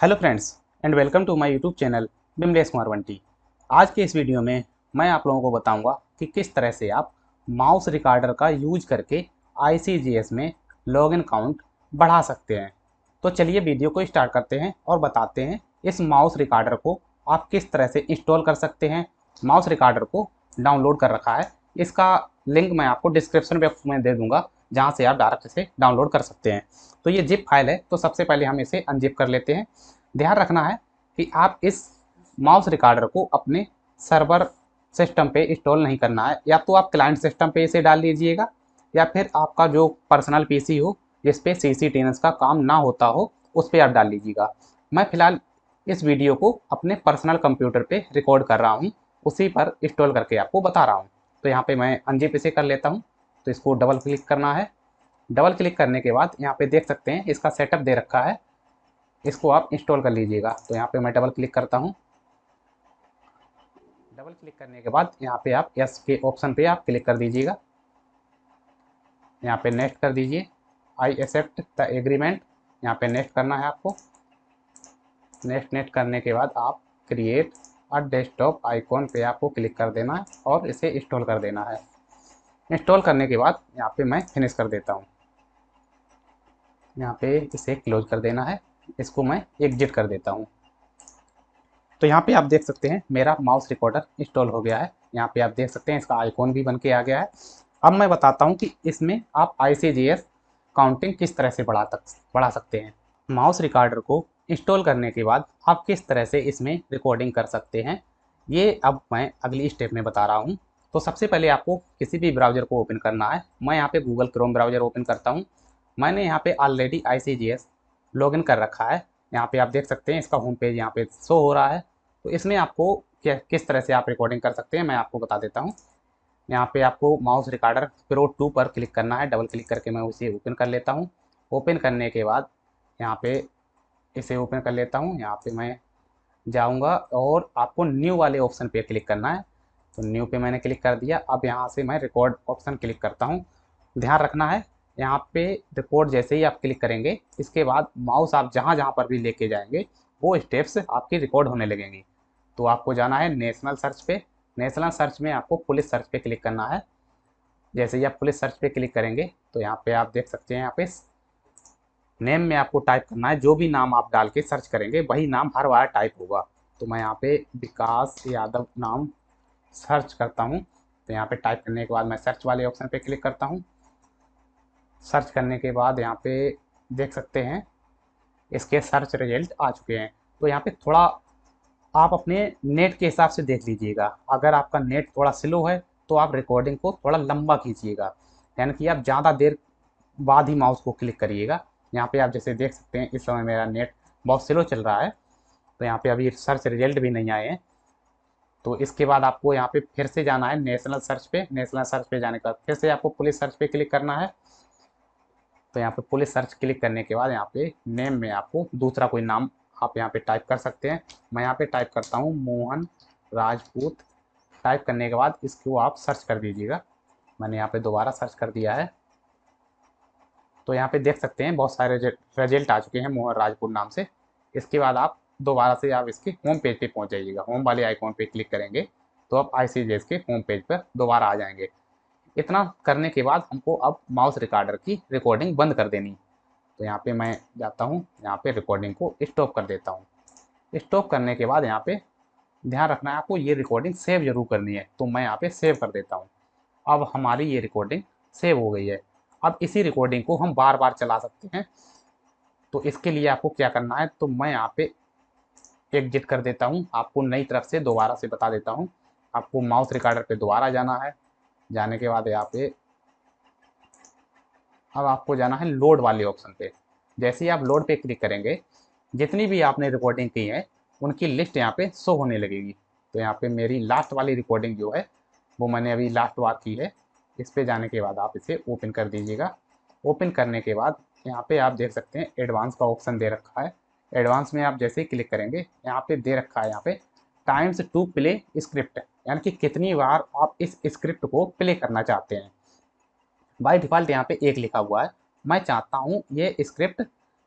Hello friends and welcome to my YouTube channel Bimlesh Kumar Bunty. आज के इस वीडियो में मैं आप लोगों को बताऊंगा कि किस तरह से आप माउस रिकॉर्डर का यूज करके ICGS में लॉगिन काउंट बढ़ा सकते हैं। तो चलिए वीडियो को स्टार्ट करते हैं और बताते हैं इस माउस रिकॉर्डर को आप किस तरह से इंस्टॉल कर सकते हैं। माउस रिकॉर्डर को डाउनलोड कर रखा है, इसका लिंक मैं आपको डिस्क्रिप्शन बॉक्स में दे दूंगा, जहाँ से आप डायरेक्ट से डाउनलोड कर सकते हैं। तो ये जिप फाइल है, तो सबसे पहले हम इसे अनजिप कर लेते हैं। ध्यान रखना है कि आप इस माउस रिकॉर्डर को अपने सर्वर सिस्टम पे इंस्टॉल नहीं करना है, या तो आप क्लाइंट सिस्टम पे इसे डाल लीजिएगा या फिर आपका जो पर्सनल पीसी हो जिस पे CCTNS का काम ना होता हो उस पर आप डाल लीजिएगा। मैं फिलहाल इस वीडियो को अपने पर्सनल कंप्यूटर पे रिकॉर्ड कर रहा हूँ, उसी पर इंस्टॉल करके आपको बता रहा हूँ। तो यहाँ पे मैं अनजिप इसे कर लेता हूँ। तो इसको डबल क्लिक करना है। डबल क्लिक करने के बाद यहाँ पे देख सकते हैं इसका सेटअप दे रखा है, इसको आप इंस्टॉल कर लीजिएगा। तो यहाँ पे मैं डबल क्लिक करता हूँ। डबल क्लिक करने के बाद यहाँ पे आप यस के ऑप्शन पे आप क्लिक कर दीजिएगा। यहाँ पे नेक्स्ट कर दीजिए, आई एक्सेप्ट द एग्रीमेंट, यहाँ पे नेक्स्ट करना है आपको। नेक्स्ट करने के बाद आप क्रिएट अ डेस्कटॉप आइकॉन पे आपको क्लिक कर देना है और इसे इंस्टॉल कर देना है। इंस्टॉल करने के बाद यहाँ पे मैं फिनिश कर देता हूँ। यहाँ पे इसे क्लोज कर देना है, इसको मैं एग्जिट कर देता हूँ। तो यहाँ पे आप देख सकते हैं मेरा माउस रिकॉर्डर इंस्टॉल हो गया है। यहाँ पे आप देख सकते हैं इसका आइकॉन भी बन के आ गया है। अब मैं बताता हूँ कि इसमें आप ICGS काउंटिंग किस तरह से बढ़ा सकते हैं। माउस रिकॉर्डर को इंस्टॉल करने के बाद आप किस तरह से इसमें रिकॉर्डिंग कर सकते हैं, ये अब मैं अगली स्टेप में बता रहा हूँ। तो सबसे पहले आपको किसी भी ब्राउज़र को ओपन करना है। मैं यहाँ पे गूगल क्रोम ब्राउज़र ओपन करता हूँ। मैंने यहाँ पे ऑलरेडी ICGS लॉगिन कर रखा है। यहाँ पे आप देख सकते हैं इसका होम पेज यहाँ पे शो हो रहा है। तो इसमें आपको किस तरह से आप रिकॉर्डिंग कर सकते हैं मैं आपको बता देता हूँ। यहाँ पे आपको माउस रिकॉर्डर प्रो 2 पर क्लिक करना है। डबल क्लिक करके मैं उसे ओपन कर लेता हूँ। ओपन करने के बाद यहाँ पे इसे ओपन कर लेता हूँ। यहाँ पे मैं जाऊँगा और आपको न्यू वाले ऑप्शन पे क्लिक करना है। तो न्यू पे मैंने क्लिक कर दिया। अब यहाँ से मैं रिकॉर्ड ऑप्शन क्लिक करता हूँ। ध्यान रखना है यहाँ पे रिकॉर्ड जैसे ही आप क्लिक करेंगे, इसके बाद माउस आप जहाँ जहाँ पर भी लेके जाएंगे वो स्टेप्स आपकी रिकॉर्ड होने लगेंगी। तो आपको जाना है नेशनल सर्च पे। नेशनल सर्च में आपको पुलिस सर्च पे क्लिक करना है। जैसे ही आप पुलिस सर्च पे क्लिक करेंगे तो यहाँ पे आप देख सकते हैं यहाँ पे नेम में आपको टाइप करना है। जो भी नाम आप डाल के सर्च करेंगे वही नाम हर बार टाइप होगा। तो मैं यहाँ पे विकास यादव नाम सर्च करता हूँ। तो यहाँ पे टाइप करने के बाद मैं सर्च वाले ऑप्शन पे क्लिक करता हूँ। सर्च करने के बाद यहाँ पे देख सकते हैं इसके सर्च रिजल्ट आ चुके हैं। तो यहाँ पे थोड़ा आप अपने नेट के हिसाब से देख लीजिएगा। अगर आपका नेट थोड़ा स्लो है तो आप रिकॉर्डिंग को थोड़ा लंबा खींचिएगा, यानी कि आप ज़्यादा देर बाद ही माउस को क्लिक करिएगा। यहाँ पे आप जैसे देख सकते हैं इस समय मेरा नेट बहुत स्लो चल रहा है, तो यहाँ पे अभी सर्च रिजल्ट भी नहीं आए हैं। तो इसके बाद आपको यहाँ पे फिर से जाना है नेशनल सर्च पे। नेशनल सर्च पे जाने के बाद फिर से आपको पुलिस सर्च पे क्लिक करना है। तो यहाँ पे पुलिस सर्च क्लिक करने के बाद यहाँ पे नेम में आपको दूसरा कोई नाम आप यहाँ पे टाइप कर सकते हैं। मैं यहाँ पे टाइप करता हूँ मोहन राजपूत। टाइप करने के बाद इसको आप सर्च कर दीजिएगा। मैंने यहाँ पे दोबारा सर्च कर दिया है। तो यहाँ पे देख सकते हैं बहुत सारे रिजल्ट आ चुके हैं मोहन राजपूत नाम से। इसके बाद आप दोबारा से आप इसके होम पेज पे पहुँच जाइएगा। होम वाले आइकॉन पे क्लिक करेंगे तो आप ICGS के होम पेज पर दोबारा आ जाएंगे। इतना करने के बाद हमको अब माउस रिकॉर्डर की रिकॉर्डिंग बंद कर देनी। तो यहाँ पे मैं जाता हूँ, यहाँ पे रिकॉर्डिंग को स्टॉप कर देता हूँ। स्टॉप करने के बाद यहाँ पे ध्यान रखना है आपको ये रिकॉर्डिंग सेव जरूर करनी है। तो मैं यहाँ पे सेव कर देता हूँ। अब हमारी ये रिकॉर्डिंग सेव हो गई है। अब इसी रिकॉर्डिंग को हम बार बार चला सकते हैं। तो इसके लिए आपको क्या करना है, तो मैं यहाँ पे एग्जिट कर देता हूँ। आपको नई तरफ से दोबारा से बता देता हूँ। आपको माउस रिकॉर्डर पे दोबारा जाना है। जाने के बाद यहाँ पे अब आपको जाना है लोड वाले ऑप्शन पे। जैसे ही आप लोड पे क्लिक करेंगे, जितनी भी आपने रिकॉर्डिंग की है उनकी लिस्ट यहाँ पे शो होने लगेगी। तो यहाँ पे मेरी लास्ट वाली रिकॉर्डिंग जो है वो मैंने अभी लास्ट बार की है। इस पे जाने के बाद आप इसे ओपन कर दीजिएगा। ओपन करने के बाद यहाँ पे आप देख सकते हैं एडवांस का ऑप्शन दे रखा है। एडवांस में आप जैसे ही क्लिक करेंगे यहाँ पे दे रखा है यहाँ पे टाइम्स टू प्ले स्क्रिप्ट, यानी कि कितनी बार आप इस स्क्रिप्ट को प्ले करना चाहते हैं। बाय डिफ़ॉल्ट यहाँ पे 1 लिखा हुआ है। मैं चाहता हूँ ये स्क्रिप्ट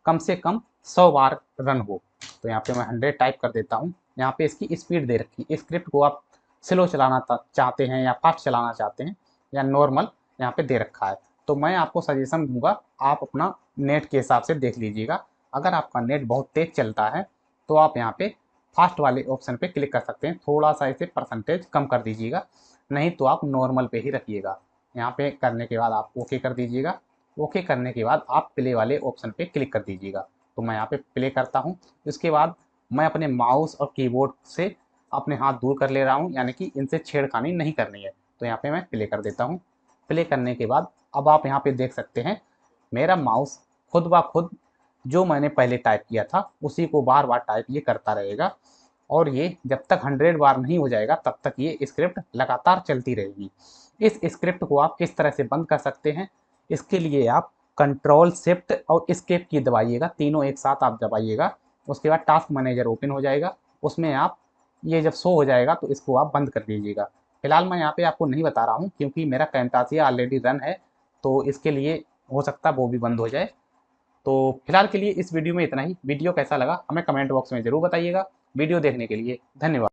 कम से कम 100 बार रन हो। तो यहाँ पे मैं 100 टाइप कर देता हूँ। यहाँ पे इसकी स्पीड दे रखी है, स्क्रिप्ट को आप स्लो चलाना चाहते हैं या फास्ट चलाना चाहते हैं या नॉर्मल यहाँ पे दे रखा है। तो मैं आपको सजेशन दूंगा, आप अपना नेट के हिसाब से देख लीजिएगा। अगर आपका नेट बहुत तेज़ चलता है तो आप यहाँ पे फास्ट वाले ऑप्शन पे क्लिक कर सकते हैं, थोड़ा सा इसे परसेंटेज कम कर दीजिएगा, नहीं तो आप नॉर्मल पे ही रखिएगा। यहाँ पे करने के बाद आप ओके कर दीजिएगा। ओके करने के बाद आप प्ले वाले ऑप्शन पे क्लिक कर दीजिएगा। तो मैं यहाँ पे प्ले करता हूँ। इसके बाद मैं अपने माउस और कीबोर्ड से अपने हाथ दूर कर ले रहा हूँ, यानी कि इनसे छेड़खानी नहीं करनी है। तो यहाँ पे मैं प्ले कर देता हूँ। प्ले करने के बाद अब आप यहाँ पे देख सकते हैं मेरा माउस खुद ब खुद जो मैंने पहले टाइप किया था उसी को बार बार टाइप ये करता रहेगा, और ये जब तक 100 बार नहीं हो जाएगा तब तक ये स्क्रिप्ट लगातार चलती रहेगी। इस स्क्रिप्ट को आप किस तरह से बंद कर सकते हैं, इसके लिए आप कंट्रोल शिफ्ट और एस्केप की दबाइएगा, तीनों एक साथ आप दबाइएगा। उसके बाद टास्क मैनेजर ओपन हो जाएगा, उसमें आप ये जब शो हो जाएगा तो इसको आप बंद कर दीजिएगा। फिलहाल मैं यहाँ पे आपको नहीं बता रहा हूँ क्योंकि मेरा कैमटासिया ऑलरेडी रन है, तो इसके लिए हो सकता है वो भी बंद हो जाए। तो फिलहाल के लिए इस वीडियो में इतना ही। वीडियो कैसा लगा हमें कमेंट बॉक्स में ज़रूर बताइएगा। वीडियो देखने के लिए धन्यवाद।